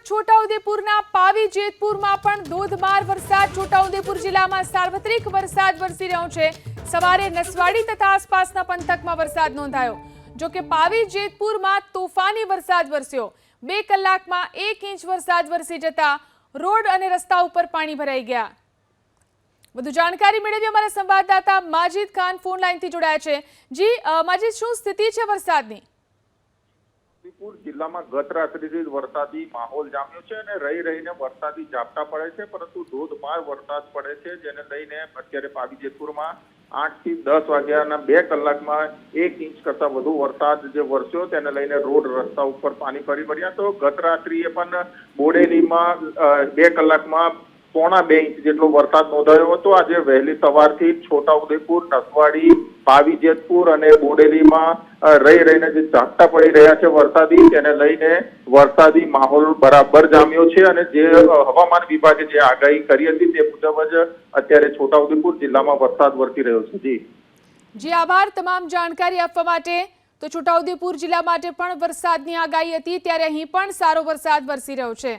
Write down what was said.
છોટાઉદેપુરના પાવી જેતપુરમાં પણ ધોધમાર વરસાદ છોટાઉદેપુર જિલ્લામાં સાર્વત્રિક વરસાદ વરસી રહ્યો છે। સવારે નસવાડી તથા આસપાસના પંથકમાં વરસાદ નોંધાયો। જો કે પાવી જેતપુરમાં તોફાની વરસાદ વરસ્યો। 2 કલાકમાં 1 ઇંચ વરસાદ વરસી જતા રોડ અને રસ્તા ઉપર પાણી ભરાઈ ગયા। વધુ જાણકારી મેળવી અમારા સંવાદદાતા માજીદ ખાન ફોન લાઈનથી જોડાયા છે। જી માજીદ, શું સ્થિતિ છે વરસાદની? જિલ્લામાં ગત રાત્રિથી વરસાદી માહોલ જામ્યો છે અને રહીને વરસાદી ઝાપટા પડે છે, પરંતુ ધોધમાર વરસાદ પડે છે, જેને લઈને અત્યારે પાવી જેતપુરમાં 8 થી 10 વાગ્યાના 2 કલાકમાં 1 ઇંચ કરતા વધુ વરસાદ જે વરસ્યો, તેને લઈને રોડ રસ્તા ઉપર પાણી ફરી વળ્યા। તો ગત રાત્રિએ પણ બોડેલીમાં 2 કલાકમાં 1.25 ઇંચ જેટલો વરસાદ નોંધાયો હતો। આજે વહેલી સવારથી છોટાઉદેપુર, નસવાડી, પાવી જેતપુર અને બોડેલીમાં રહીને જે ઝાપટા પડી રહ્યા છે વરસાદી, તેને લઈને વરસાદી માહોલ બરાબર જામ્યો છે અને જે હવામાન વિભાગે જે આગાહી કરી હતી તે મુજબ જ અત્યારે છોટાઉદેપુર જિલ્લામાં વરસાદ વરસી રહ્યો છે। જી આભાર તમામ જાણકારી આપવા માટે। તો છોટાઉદેપુર જિલ્લા માટે પણ વરસાદની આગાહી હતી, ત્યારે અહીં પણ સારો વરસાદ વરસી રહ્યો છે।